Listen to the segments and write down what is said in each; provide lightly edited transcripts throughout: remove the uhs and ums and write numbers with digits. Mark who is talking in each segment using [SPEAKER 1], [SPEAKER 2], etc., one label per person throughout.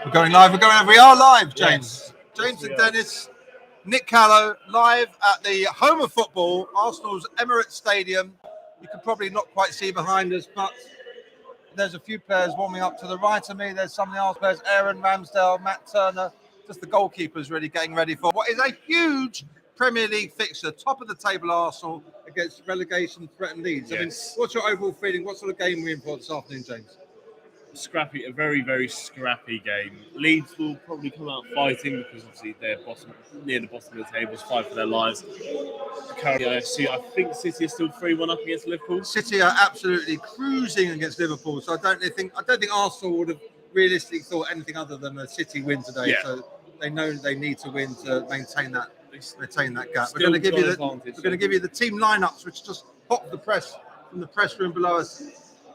[SPEAKER 1] We're going live. We are live, James.
[SPEAKER 2] Yes.
[SPEAKER 1] James and Denis, Nick Callow, live at the home of football, Arsenal's Emirates Stadium. You can probably not quite see behind us, but there's a few players warming up to the right of me. There's some of the Arsenal players, Aaron Ramsdale, Matt Turner, just the goalkeepers really getting ready for what is a huge Premier League fixture. Top of the table Arsenal against relegation threatened Leeds.
[SPEAKER 2] Yes.
[SPEAKER 1] I mean, what's your overall feeling? What sort of game are we in for this afternoon, James?
[SPEAKER 2] Scrappy, a very, very scrappy game. Leeds will probably come out fighting because obviously they're near the bottom of the table, fight for their lives. Currently, I think City is still 3-1 up against Liverpool.
[SPEAKER 1] City are absolutely cruising against Liverpool, so I don't think Arsenal would have realistically thought anything other than a City win today.
[SPEAKER 2] Yeah.
[SPEAKER 1] So they know they need to win to maintain that gap.
[SPEAKER 2] Still
[SPEAKER 1] We're going to give you the
[SPEAKER 2] advantage,
[SPEAKER 1] team lineups, which just pop the press from the press room below us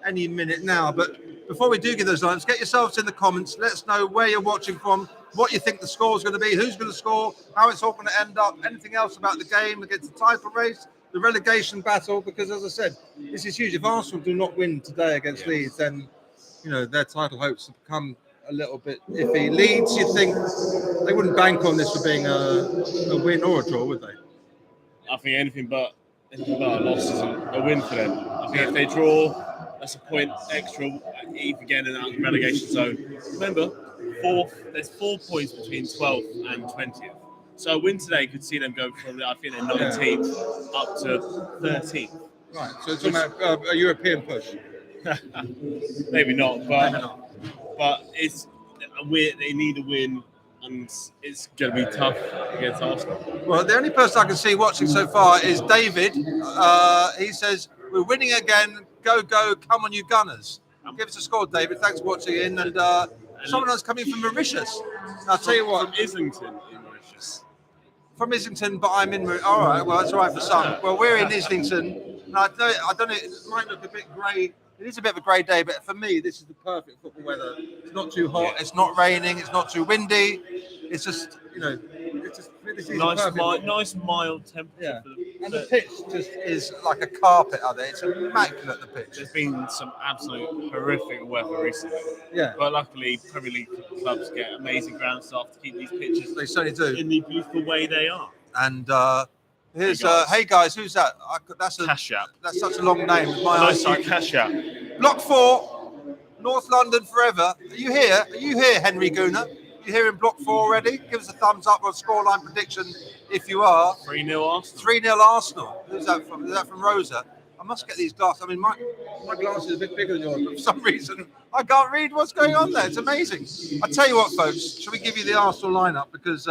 [SPEAKER 1] any minute now. But before we do give those lineups, get yourselves in the comments. Let us know where you're watching from, what you think the score is going to be, who's going to score, how it's all going to end up, anything else about the game against the title race, the relegation battle. Because as I said, this is huge. If Arsenal do not win today against Leeds, then their title hopes have become a little bit iffy. Leeds, you'd think they wouldn't bank on this for being a win or a draw, would they?
[SPEAKER 2] I think anything but a loss is a win for them. I think if they draw, that's a point extra again in the relegation zone. Remember, there's 4 points between 12th and 20th. So a win today could see them go from, I think, they're 19th up to 13th.
[SPEAKER 1] Right, so it's about a European push.
[SPEAKER 2] Maybe not, but it's they need a win, and it's going to be tough against Arsenal.
[SPEAKER 1] Well, the only person I can see watching so far is David. He says, "We're winning again. Go, come on, you Gunners." Give us a score, David. Thanks for watching in. And someone else coming from Mauritius. I'll tell you what.
[SPEAKER 2] From Islington in Mauritius.
[SPEAKER 1] From Islington, but I'm in. All right, well, that's all right for some. Well, we're in Islington. And I don't know. It might look a bit grey. It is a bit of a grey day, but for me, this is the perfect football weather. It's not too hot. It's not raining. It's not too windy. It's just, this is
[SPEAKER 2] nice mild temperature.
[SPEAKER 1] Yeah. And the pitch just is like a carpet out there. It's immaculate, the pitch.
[SPEAKER 2] There's been some absolute horrific weather recently.
[SPEAKER 1] Yeah.
[SPEAKER 2] But luckily, Premier League clubs get amazing ground staff to keep these pitches.
[SPEAKER 1] They certainly do.
[SPEAKER 2] In the beautiful way they are.
[SPEAKER 1] And here's hey guys, who's that? That's
[SPEAKER 2] Cash App.
[SPEAKER 1] That's such a long name. My eyesight.
[SPEAKER 2] Cash App.
[SPEAKER 1] Block 4, North London forever. Are you here? Are you here, Henry Gooner? You here in Block 4 already? Give us a thumbs up or a scoreline prediction if you are.
[SPEAKER 2] 3-0 Arsenal.
[SPEAKER 1] 3-0 Arsenal. Who's that from? Is that from Rosa? I must get these glasses. I mean, my glasses are a bit bigger than yours, but for some reason I can't read what's going on there. It's amazing. I tell you what, folks. Shall we give you the Arsenal lineup because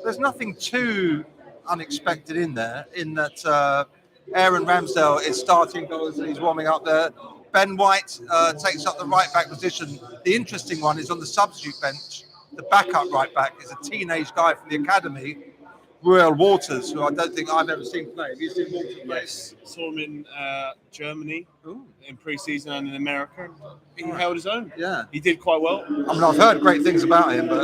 [SPEAKER 1] there's nothing too unexpected in there. In that Aaron Ramsdale is starting goals and he's warming up there. Ben White takes up the right back position. The interesting one is on the substitute bench. The backup right back is a teenage guy from the academy, Royal Waters, who I don't think I've ever seen play. Have you seen Waters play?
[SPEAKER 2] Yes, saw him in Germany in pre-season and in America. He held his own.
[SPEAKER 1] Yeah,
[SPEAKER 2] he did quite well.
[SPEAKER 1] I mean, I've heard great things about him, but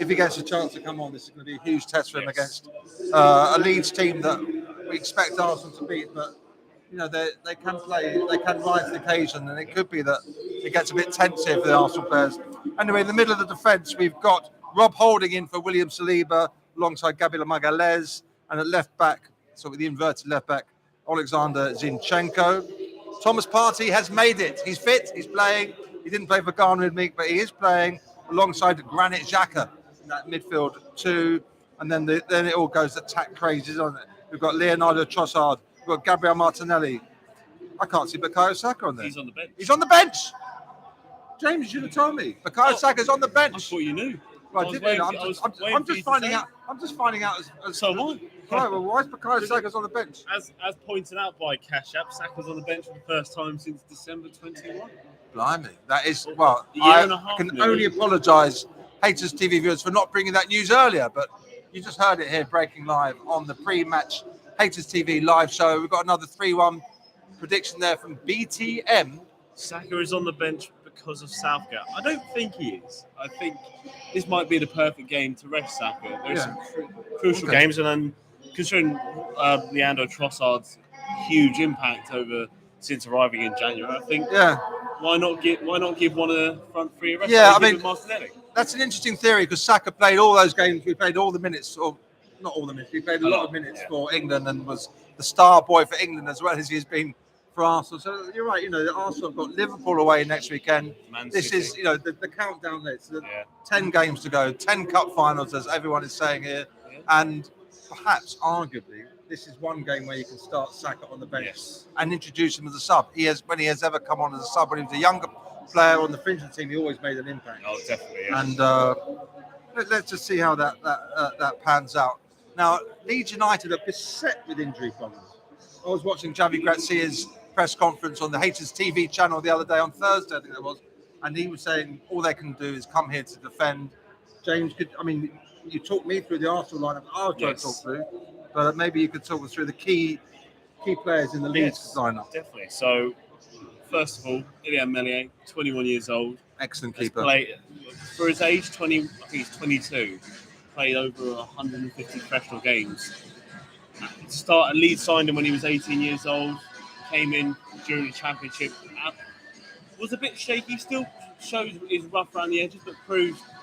[SPEAKER 1] if he gets a chance to come on, this is going to be a huge test for him against a Leeds team that we expect Arsenal to beat. But they can play, they can rise to the occasion, and it could be that it gets a bit tense here for the Arsenal players. Anyway, in the middle of the defence, we've got Rob Holding in for William Saliba alongside Gabriel Magalhaes, and at left back, so with the inverted left back, Alexander Zinchenko. Thomas Partey has made it. He's fit. He's playing. He didn't play for Ghana with me, but he is playing alongside Granit Xhaka in that midfield too. And then it all goes attack crazy, doesn't it? We've got Leonardo Trossard. We've got Gabriel Martinelli. I can't see Bukayo Saka on there.
[SPEAKER 2] He's on the bench.
[SPEAKER 1] He's on the bench. James, you should have told me. Bukayo Saka's on the bench.
[SPEAKER 2] I thought you knew.
[SPEAKER 1] Well, I'm just finding out. I'm just finding out.
[SPEAKER 2] So am I.
[SPEAKER 1] Right, well, why is Bukayo Saka's on the bench?
[SPEAKER 2] As pointed out by Cash App, Saka's on the bench for the first time since December 21.
[SPEAKER 1] Blimey, that is I can only apologise, HaytersTV viewers, for not bringing that news earlier. But you just heard it here, breaking live on the pre-match HaytersTV live show. We've got another 3-1 prediction there from BTM.
[SPEAKER 2] Saka is on the bench because of Southgate. I don't think he is. I think this might be the perfect game to rest Saka. There's some crucial games, and then considering Leandro Trossard's huge impact since arriving in January, I think why not give one of the front three a rest?
[SPEAKER 1] Yeah,
[SPEAKER 2] Like
[SPEAKER 1] I
[SPEAKER 2] he did
[SPEAKER 1] mean,
[SPEAKER 2] with Martinelli.
[SPEAKER 1] that's an interesting theory because Saka played all those games. We played all the minutes, or not all the minutes. We played a lot of minutes for England and was the star boy for England as well as he's been for Arsenal. So you're right. Arsenal have got Liverpool away next weekend. This is, the countdown there. So 10 games to go, 10 cup finals, as everyone is saying here, and perhaps, arguably, this is one game where you can start Saka on the bench and introduce him as a sub. When he has ever come on as a sub, when he was a younger player on the fringe of the team, he always made an impact.
[SPEAKER 2] Oh, definitely. Yeah.
[SPEAKER 1] And let's just see how that pans out. Now, Leeds United are beset with injury problems. I was watching Javi Grazia's press conference on the HaytersTV channel the other day, on Thursday, I think it was, and he was saying all they can do is come here to defend. James, you talked me through the Arsenal lineup. I'll try to talk through, but maybe you could talk us through the key players in the Leeds lineup.
[SPEAKER 2] Definitely. So, first of all, Ilian Meslier, 21 years old.
[SPEAKER 1] Excellent keeper.
[SPEAKER 2] For his age, I think he's 22. Played over 150 professional games. Leeds signed him when he was 18 years old. Came in during the championship. Was a bit shaky. Still shows he's rough around the edges, but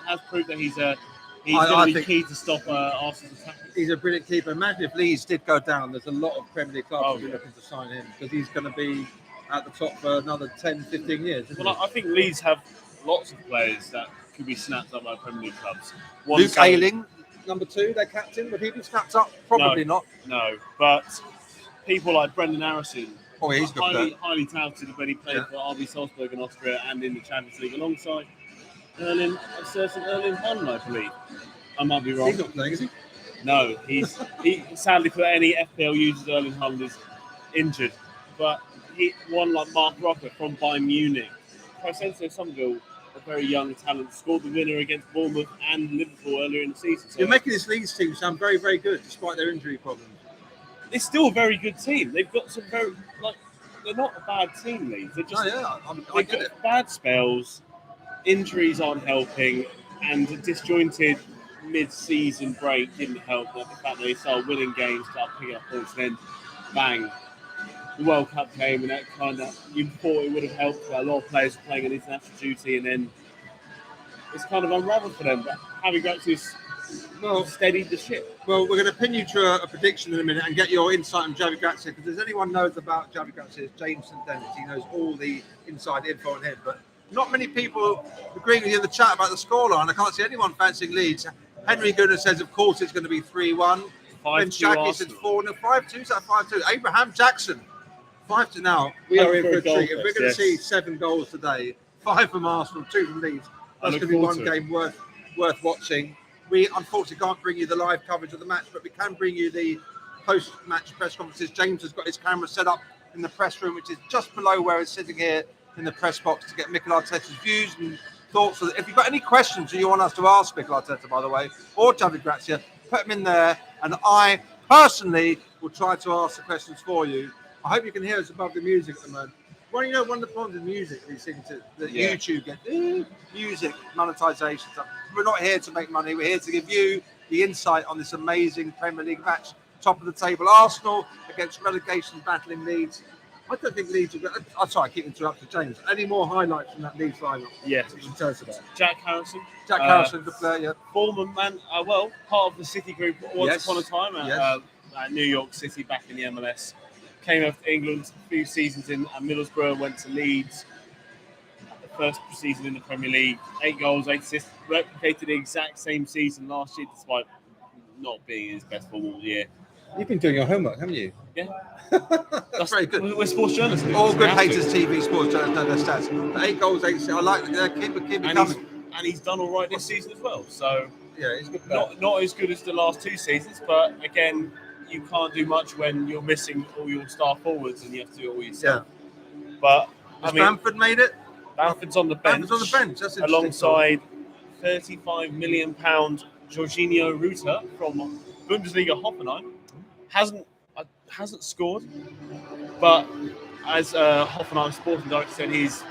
[SPEAKER 2] has proved that he's going to be key to stop Arsenal's attack.
[SPEAKER 1] He's a brilliant keeper. Imagine if Leeds did go down. There's a lot of Premier League clubs who are looking to sign him because he's going to be at the top for another 10, 15 years.
[SPEAKER 2] I think Leeds have lots of players that could be snapped up by Premier League clubs.
[SPEAKER 1] Luke Ayling, number 2, their captain. Would he be snapped up? Probably not.
[SPEAKER 2] No, but people like Brendan Harrison,
[SPEAKER 1] he's
[SPEAKER 2] highly touted when he played for RB Salzburg in Austria and in the Champions League alongside Erling Haaland, I believe. I might be wrong.
[SPEAKER 1] He's not playing, is he?
[SPEAKER 2] No, he sadly for any FPL users, Erling Haaland is injured. But one like Mark Rocker from Bayern Munich, Crescenzo Somerville, a very young talent, scored the winner against Bournemouth and Liverpool earlier in the season. So
[SPEAKER 1] you're making this Leeds team sound very, very good despite their injury problems.
[SPEAKER 2] It's still a very good team. They've got some they're not a bad team, Leeds. They're just they've got bad spells, injuries aren't helping, and a disjointed mid-season break didn't help. Like the fact that they started winning games, started picking up points, then bang, the World Cup came, and that kind of, you thought it would have helped. A lot of players were playing an international duty, and then it's kind of unravelled for them. But Javi Grazia's steadied the ship.
[SPEAKER 1] Well, we're going to pin you to a prediction in a minute and get your insight on Javi Grazia, because if anyone knows about Javi Grazia, it's James and Denis. He knows all the inside info on him, but not many people agreeing with you in the chat about the scoreline. I can't see anyone fancying Leeds. Henry Gooner says, of course, it's going to be 3-1. Ben Shaki says 4-0. 5-2. Is that 5-2? Abraham Jackson, 5-2. Now, we are in for a treat. If we're going to see 7 goals today, 5 from Arsenal, 2 from Leeds, that's going to be one game worth watching. We unfortunately can't bring you the live coverage of the match, but we can bring you the post-match press conferences. James has got his camera set up in the press room, which is just below where he's sitting here in the press box, to get Mikel Arteta's views and thoughts. So if you've got any questions that you want us to ask Mikel Arteta, by the way, or Javi Grazia, put them in there, and I personally will try to ask the questions for you. I hope you can hear us above the music at the moment. Well, one of the problems with music, these things that YouTube get, music monetization stuff. We're not here to make money. We're here to give you the insight on this amazing Premier League match. Top of the table, Arsenal against relegation battling Leeds. I don't think Leeds will. I'm sorry, I keep interrupting James. Any more highlights from that Leeds lineup?
[SPEAKER 2] Yes.
[SPEAKER 1] You can tell us about.
[SPEAKER 2] Jack Harrison.
[SPEAKER 1] Jack Harrison, the player.
[SPEAKER 2] Former man, part of the City group once upon a time at New York City back in the MLS. Came over to England a few seasons in Middlesbrough, went to Leeds. The first season in the Premier League, 8 goals, 8 assists, replicated the exact same season last year, despite not being his best football year.
[SPEAKER 1] You've been doing your homework, haven't you?
[SPEAKER 2] Yeah.
[SPEAKER 1] That's very good.
[SPEAKER 2] We're sports journalists.
[SPEAKER 1] All good HaytersTV sports journalists know their stats. 8 goals, 8 assists. I like keep it coming.
[SPEAKER 2] And he's done all right this season as well. So
[SPEAKER 1] yeah, he's good.
[SPEAKER 2] Not as good as the last 2 seasons, but again, you can't do much when you're missing all your star forwards and you have to do it all yourself. Yeah. But
[SPEAKER 1] has Bamford made it?
[SPEAKER 2] Bamford's on the bench.
[SPEAKER 1] That's interesting.
[SPEAKER 2] Alongside £35 million Jorginho Ruta from Bundesliga Hoffenheim. Hasn't scored, but as Hoffenheim sporting director said, he's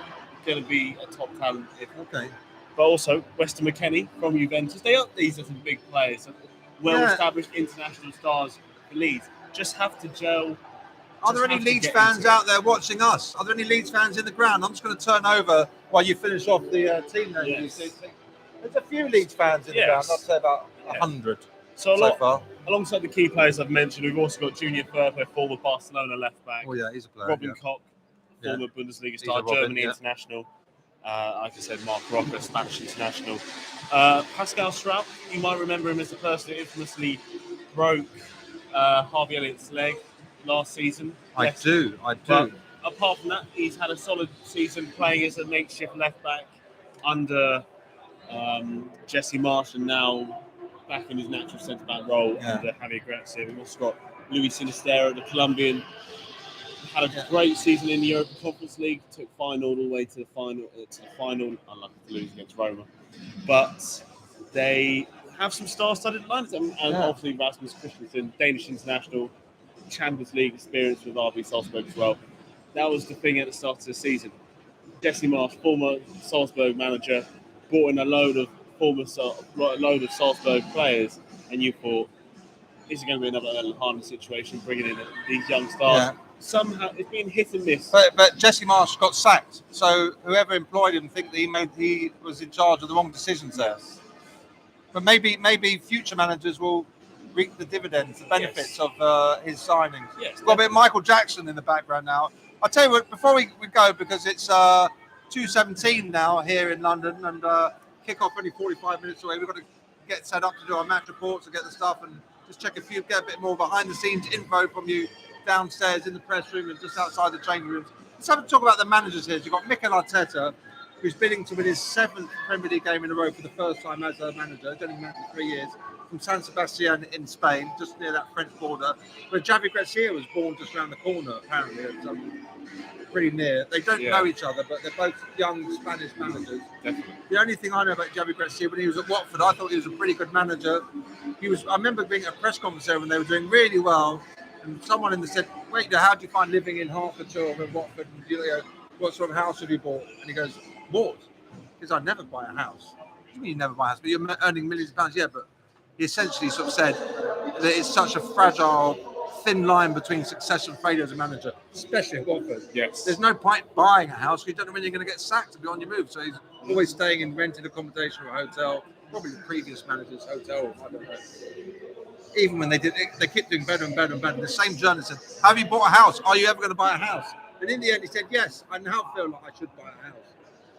[SPEAKER 2] going to be a top talent.
[SPEAKER 1] Okay.
[SPEAKER 2] But also Weston McKennie from Juventus. These are some big players, well-established international stars for Leeds. Just have to gel.
[SPEAKER 1] Are there any Leeds fans out there watching us? Are there any Leeds fans in the ground? I'm just going to turn over while you finish off the team names.
[SPEAKER 2] Yes.
[SPEAKER 1] There's a few Leeds fans in the ground. I'd say about 100 so far.
[SPEAKER 2] Alongside the key players I've mentioned, we've also got Junior Firpo, former Barcelona left back.
[SPEAKER 1] Oh yeah, he's a player.
[SPEAKER 2] Robin Koch, former Bundesliga star, Germany international. Like I said, Mark Rocker, Spanish international. Pascal Straub, you might remember him as the person who infamously broke Harvey Elliott's leg last season.
[SPEAKER 1] I do.
[SPEAKER 2] But apart from that, he's had a solid season playing as a makeshift left back under Jesse Marsh, and now back in his natural centre back role under Javier Gracia. We've also got Luis Sinistero, the Colombian. Had a great season in the Europa Conference League. Took final all the way to the final. Unlucky to lose against Roma, but they have some star-studded lines, and obviously Rasmus Christensen, Danish international, Champions League experience with RB Salzburg as well. That was the thing at the start of the season. Jesse Marsh, former Salzburg manager, brought in a load of Salzburg players, and you thought, is it going to be another Ellen Harden situation, bringing in these young stars? Yeah. Somehow it's been hit and miss.
[SPEAKER 1] But Jesse Marsh got sacked, so whoever employed him think that he was in charge of the wrong decisions there. But maybe future managers will reap the dividends, the benefits of his signings.
[SPEAKER 2] Yes,
[SPEAKER 1] got a bit of Michael Jackson in the background now. I'll tell you what, before we go, because it's 2:17 now here in London, and kick-off only 45 minutes away. We've got to get set up to do our match reports and get the stuff and just check get a bit more behind-the-scenes info from you downstairs in the press room and just outside the training rooms. Let's have a talk about the managers here. You've got Mikel Arteta, who's bidding to win his 7th Premier League game in a row for the first time as a manager. He's only been managed for 3 years, from San Sebastian in Spain, just near that French border, where Javi Gracia was born just around the corner, apparently. It's pretty near. They don't know each other, but they're both young Spanish managers.
[SPEAKER 2] Definitely.
[SPEAKER 1] The only thing I know about Javi Gracia, when he was at Watford, I thought he was a pretty good manager. I remember being at a press conference there when they were doing really well, and someone in there said, "Wait, how do you find living in Hertfordshire or in Watford? And, what sort of house have you bought?" And he goes, "Bought?" Because I'd never buy a house. What do you mean you never buy a house? But you're earning millions of pounds. Yeah, but he essentially sort of said that it's such a fragile, thin line between success and failure as a manager, especially at Watford.
[SPEAKER 2] Yes.
[SPEAKER 1] There's no point buying a house because you don't know when you're going to get sacked to be on your move. So he's always staying in rented accommodation or a hotel, probably the previous manager's hotel. I don't know. Even when they kept doing better and better and better. The same journalist said, "Have you bought a house? Are you ever going to buy a house?" And in the end, he said, "Yes, I now feel like I should buy a house."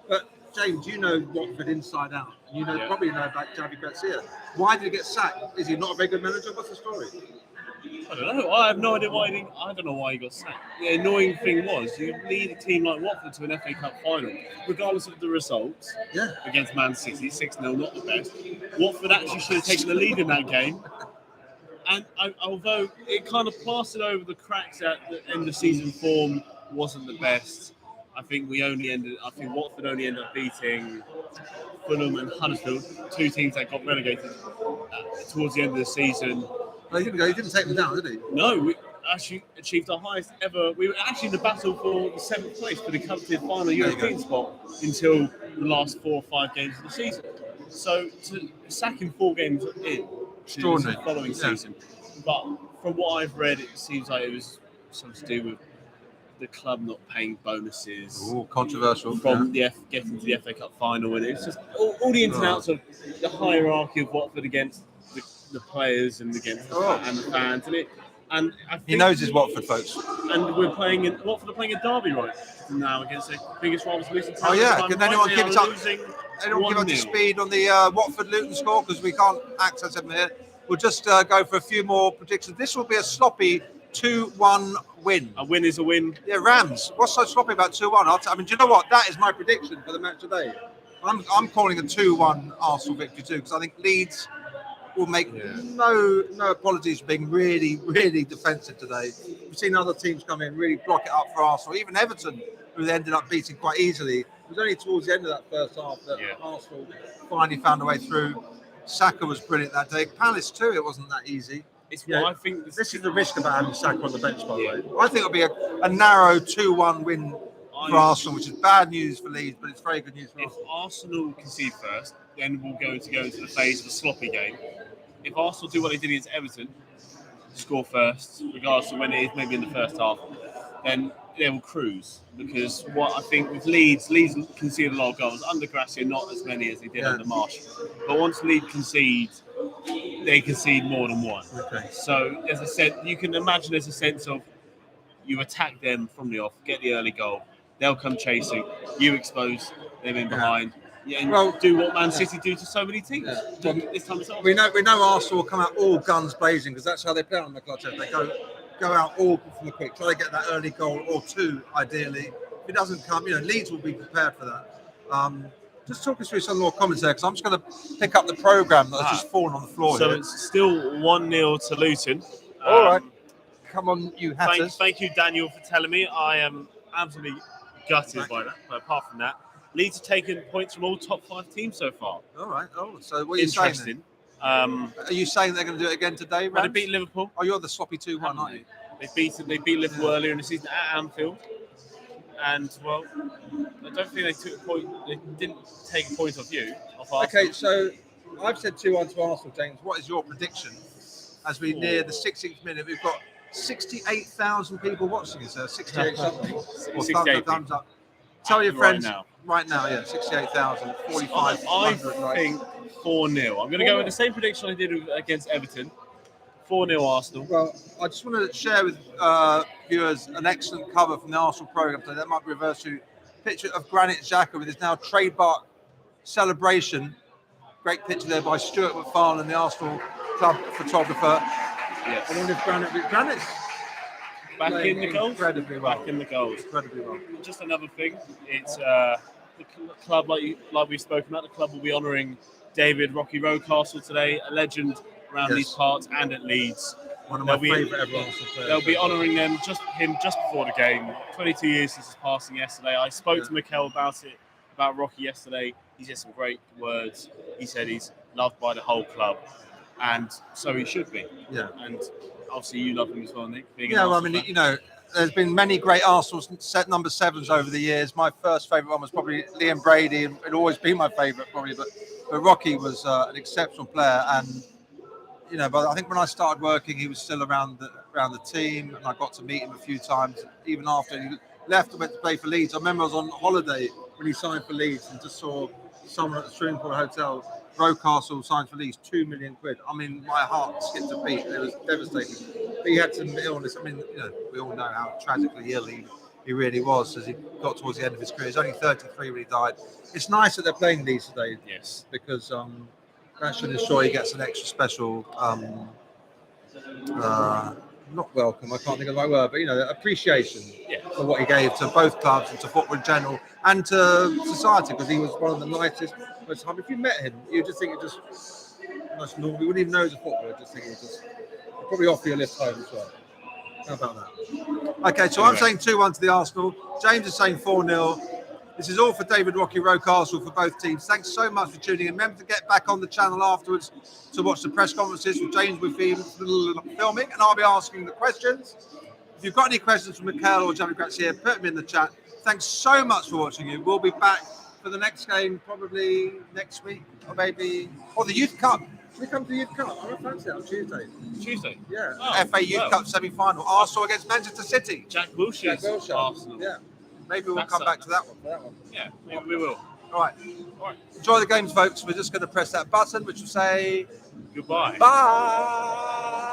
[SPEAKER 1] But James, you know Watford inside out. You probably know about Javi Gracia. Why did he get sacked? Is he not a very good manager? What's the story?
[SPEAKER 2] I don't know. I have no idea why I don't know why he got sacked. The annoying thing was you lead a team like Watford to an FA Cup final, regardless of the results.
[SPEAKER 1] Yeah.
[SPEAKER 2] Against Man City, 6-0, not the best. Watford actually should have taken the lead in that game. And although it kind of plastered over the cracks at the end of season form wasn't the best, I think Watford only ended up beating Fulham and Huddersfield, 2 teams that got relegated towards the end of the season.
[SPEAKER 1] Well, he didn't take them down, did he?
[SPEAKER 2] No, we actually achieved our highest ever. We were actually in the battle for the 7th place for the coveted final European spot until the last 4 or 5 games of the season. So to sack him 4 games in to the following season. But from what I've read, it seems like it was something to do with the club not paying bonuses.
[SPEAKER 1] Ooh, controversial.
[SPEAKER 2] From getting to the FA Cup final, and it's just all the ins and outs of the hierarchy of Watford against the players and against and the fans, and I think
[SPEAKER 1] he knows his Watford folks.
[SPEAKER 2] And Watford are playing a derby right now against the biggest rivals losing team.
[SPEAKER 1] Oh yeah, can anyone keep us up to speed on the Watford Luton score, because we can't access them here. We'll just go for a few more predictions. This will be a sloppy 2-1 win.
[SPEAKER 2] A win is a win.
[SPEAKER 1] Yeah, Rams. What's so sloppy about 2-1? I mean, do you know what? That is my prediction for the match today. I'm calling a 2-1 Arsenal victory too, because I think Leeds will make no apologies for being really, really defensive today. We've seen other teams come in, really block it up for Arsenal. Even Everton, who they ended up beating quite easily. It was only towards the end of that first half that Arsenal finally found a way through. Saka was brilliant that day. Palace too, it wasn't that easy.
[SPEAKER 2] I think
[SPEAKER 1] this is the risk about having Saka on the bench, by the way. I think it'll be a narrow 2-1 win for Arsenal, which is bad news for Leeds, but it's very good news for Arsenal.
[SPEAKER 2] If Arsenal concede first, then we'll go into the phase of a sloppy game. If Arsenal do what they did against Everton, score first, regardless of when it is, maybe in the first half, then they will cruise. Because what I think with Leeds concede a lot of goals. Under Gracia, not as many as they did under Marsh. But once Leeds concede, they concede more than one.
[SPEAKER 1] Okay.
[SPEAKER 2] So, as I said, you can imagine there's a sense of you attack them from the off, get the early goal, they'll come chasing, you expose them in behind, and do what Man City do to so many teams.
[SPEAKER 1] Well,
[SPEAKER 2] This time it's
[SPEAKER 1] we know Arsenal will come out all guns blazing because that's how they play on the club. They go out all from the quick, try to get that early goal or two, ideally. If it doesn't come, Leeds will be prepared for that. Just talk us through some more comments there, because I'm just going to pick up the programme that has just fallen on the floor.
[SPEAKER 2] So
[SPEAKER 1] here.
[SPEAKER 2] it's still 1-0 to Luton.
[SPEAKER 1] All right. Come on, you hatters.
[SPEAKER 2] Thank you, Daniel, for telling me. I am absolutely gutted by that. But apart from that, Leeds have taken points from all top 5 teams so far.
[SPEAKER 1] All right. Oh, so what are you saying?
[SPEAKER 2] Interesting.
[SPEAKER 1] Are you saying they're going to do it again today,
[SPEAKER 2] Well, they beat Liverpool.
[SPEAKER 1] Oh, you're the sloppy 2-1, aren't you?
[SPEAKER 2] They beat Liverpool earlier in the season at Anfield. And, well, I don't think they took a point. They didn't take a point off you.
[SPEAKER 1] Okay, so I've said 2-1 to Arsenal, James. What is your prediction as we near the 16th minute? We've got 68,000 people watching us, 68 something. Or
[SPEAKER 2] 68
[SPEAKER 1] thumbs up. Tell your friends.
[SPEAKER 2] Right
[SPEAKER 1] now, yeah, 68,000, 45.
[SPEAKER 2] I think 4-0. I'm going to go with the same prediction I did against Everton. 4-0 Arsenal.
[SPEAKER 1] Well, I just want to share with viewers an excellent cover from the Arsenal programme today. That might be reversed to picture of Granit Xhaka with his now trademark celebration. Great picture there by Stuart McFarlane, the Arsenal club photographer.
[SPEAKER 2] Yes.
[SPEAKER 1] I wonder if Granit's
[SPEAKER 2] back in the goals.
[SPEAKER 1] Incredibly well.
[SPEAKER 2] Back in the goals.
[SPEAKER 1] Incredibly well.
[SPEAKER 2] Just another thing. It's the club, like we've spoken about. The club will be honouring David Rocky Rocastle today, a legend around these parts and at Leeds.
[SPEAKER 1] One of my favourite ever Arsenal players.
[SPEAKER 2] They'll be honouring him just before the game. 22 years since his passing yesterday. I spoke to Mikel about Rocky yesterday. He said some great words. He said he's loved by the whole club, and so he should be. Yeah. And obviously you love him as well, Nick.
[SPEAKER 1] Well, I mean, there's been many great Arsenal set number 7s over the years. My first favourite one was probably Liam Brady, and it'll always be my favourite probably. But Rocky was an exceptional player, and but I think when I started working, he was still around the team, and I got to meet him a few times. Even after he left and went to play for Leeds, I remember I was on holiday when he signed for Leeds and just saw someone at the Springport Hotel, Rocastle signed for Leeds, £2 million. I mean, my heart skipped a beat. It was devastating. But he had some illness. I mean, we all know how tragically ill he really was as he got towards the end of his career. He's only 33 when he died. It's nice that they're playing Leeds today.
[SPEAKER 2] Yes.
[SPEAKER 1] Because that should ensure he gets an extra special, not welcome, I can't think of the right word, but appreciation for what he gave to both clubs and to football in general and to society, because he was one of the nicest, most humble. If you met him, you just think it just most normal. You wouldn't even know he was a footballer. Just think he'd probably offer you a lift home as well. How about that? Okay, so I'm saying 2-1 to the Arsenal. James is saying 4-0. This is all for David Rocky Rocastle for both teams. Thanks so much for tuning in. Remember to get back on the channel afterwards to watch the press conferences with James will be filming, and I'll be asking the questions. If you've got any questions from Mikel or Jamie Gratz here, put them in the chat. Thanks so much for watching you. We'll be back for the next game probably next week or maybe the Youth Cup. Should we come to the Youth Cup? I don't fancy that on Tuesday.
[SPEAKER 2] Tuesday?
[SPEAKER 1] Yeah. FA Youth Cup semi-final. Arsenal against Manchester City.
[SPEAKER 2] Jack Wilshere's Arsenal.
[SPEAKER 1] Yeah. Maybe we'll come back to that one.
[SPEAKER 2] Yeah, maybe we will.
[SPEAKER 1] All right. Enjoy the games, folks. We're just going to press that button, which will say
[SPEAKER 2] goodbye.
[SPEAKER 1] Bye.